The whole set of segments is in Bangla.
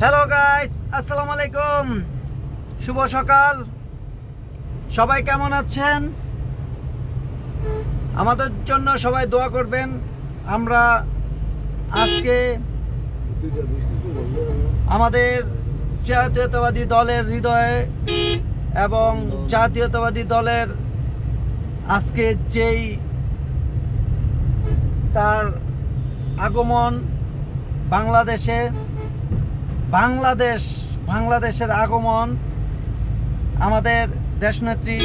হ্যালো গাইস, আসসালামু আলাইকুম। শুভ সকাল। সবাই কেমন আছেন? আমাদের জন্য সবাই দোয়া করবেন। আমরা আজকে আমাদের জাতীয়তাবাদী দলের হৃদয়ে এবং জাতীয়তাবাদী দলের আজকে যেই তার আগমন বাংলাদেশের আগমন, আমাদের দেশনেত্রী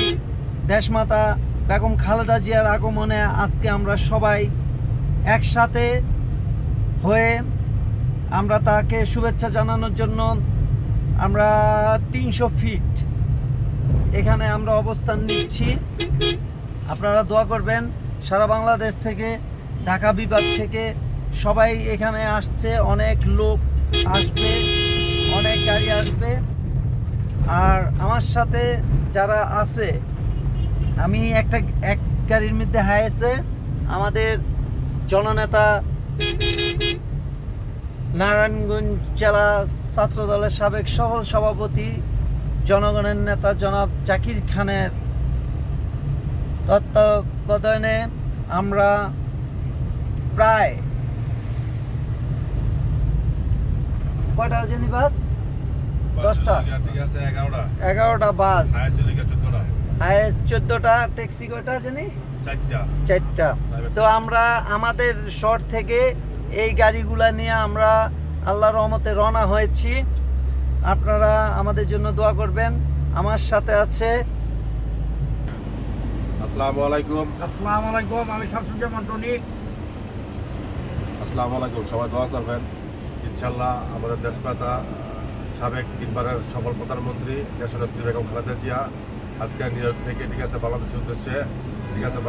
দেশমাতা বেগম খালেদা জিয়ার আগমনে আজকে আমরা সবাই একসাথে হয়ে আমরা তাকে শুভেচ্ছা জানানোর জন্য আমরা 300 ফিট এখানে আমরা অবস্থান নিচ্ছি। আপনারা দোয়া করবেন। সারা বাংলাদেশ থেকে, ঢাকা বিভাগ থেকে সবাই এখানে আসছে, অনেক লোক আসবে, অনেক গাড়ি আসবে। আর আমার সাথে যারা আছে, আমি এক গাড়ির মধ্যে হায়েছে আমাদের জননেতা নারায়ণগঞ্জ জেলা ছাত্র দলের সাবেক সভাপতি, জনগণের নেতা জনাব জাকির খানের তত্ত্বাবধানে আমরা প্রায় কয়টা জানি বাস, 10টা 11টা বাস, হায়েস্ট 14টা, ট্যাক্সি কয়টা জানি 4টা। তো আমরা আমাদের শহর থেকে এই গাড়িগুলা নিয়ে আমরা আল্লাহর রহমতে রওনা হয়েছি। আপনারা আমাদের জন্য দোয়া করবেন। আমার সাথে আছে আসসালামু আলাইকুম। আসসালামু আলাইকুম, আমি শামসুজ্জামান টনি। আসসালামু আলাইকুম। সবাই দোয়া করবেন ইনশাল্লাহ। আমাদের দেশমাতা সাবেক 3বারের সফল প্রধানমন্ত্রী দেশনেত্রী বেগম খালেদা জিয়া আজকে নিউ ইয়র্ক থেকে, ঠিক আছে, বাংলাদেশের উদ্দেশ্যে, ঠিক আছে,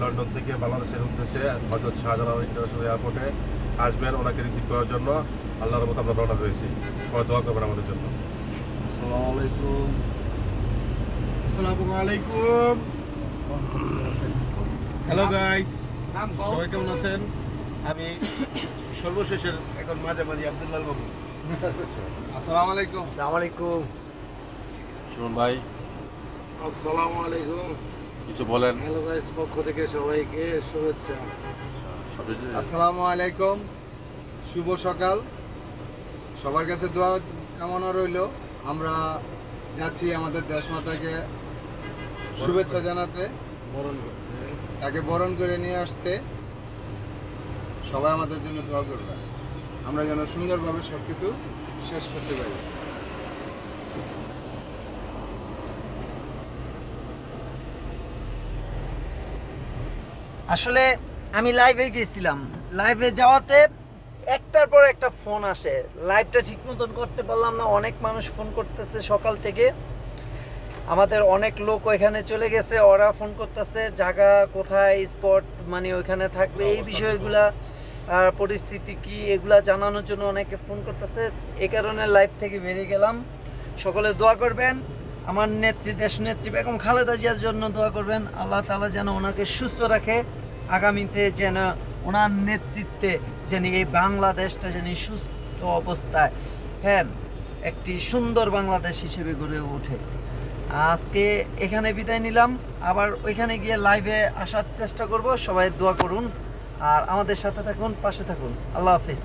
লন্ডন থেকে বাংলাদেশের উদ্দেশ্যে হযরত শাহজালাল ইন্টারন্যাশনাল এয়ারপোর্টে আসবেন। ওনাকে রিসিভ করার জন্য আল্লাহর মতো আমরা রওনা হয়েছি। সবাই দোয়া করবেন আমাদের জন্য। আসসালামু আলাইকুম। আসসালামু আলাইকুম। হ্যালো গাইস, নাম কও। সবাই কেমন আছেন? আমি সর্বশেষের এখন মাঝামাঝি আব্দুল্লাহ বাবু। আসসালামু আলাইকুম। আসসালামু আলাইকুম। শুনুন ভাই, আসসালামু আলাইকুম। কিছু বলেন। হ্যালো গাইস, পক্ষ থেকে সবাইকে শুভেচ্ছা। আসসালামু আলাইকুম। শুভ সকাল। সবার কাছে দোয়া কামনা রইল। আমরা যাচ্ছি আমাদের দেশমাতাকে শুভেচ্ছা জানাতে, তাকে বরণ করে নিয়ে আসতে। সবাই আমাদের জন্য দোয়া করবে, আমরা যেন সুন্দরভাবে সব কিছু শেষ করতে পারি। আসলে আমি লাইভে গেছিলাম, লাইভে যাওয়াতে একটার পর একটা ফোন আসে, লাইভটা ঠিক মতন করতে পারলাম না। অনেক মানুষ ফোন করতেছে সকাল থেকে, আমাদের অনেক লোক ওইখানে চলে গেছে, ওরা ফোন করতেছে জায়গা কোথায়, স্পট মানে ওইখানে থাকবে, এই বিষয়গুলা আর পরিস্থিতি কি, এগুলা জানানোর জন্য অনেকে ফোন করতেছে। এই কারণে লাইভ থেকে বেরিয়ে গেলাম। সকলে দোয়া করবেন, আমার নেত্রী দেশনেত্রী বেগম খালেদা জিয়ার জন্য দোয়া করবেন। আল্লাহ তাআলা যেন ওনাকে সুস্থ রাখে, আগামীতে যেন ওনার নেতৃত্বে যেন এই বাংলাদেশটা যেন সুস্থ অবস্থায়, হ্যাঁ, একটি সুন্দর বাংলাদেশ হিসেবে গড়ে ওঠে। আজকে এখানে বিদায় নিলাম, আবার ওইখানে গিয়ে লাইভে আসার চেষ্টা করব। সবাই দোয়া করুন আর আমাদের সাথে থাকুন, পাশে থাকুন। আল্লাহ হাফিজ।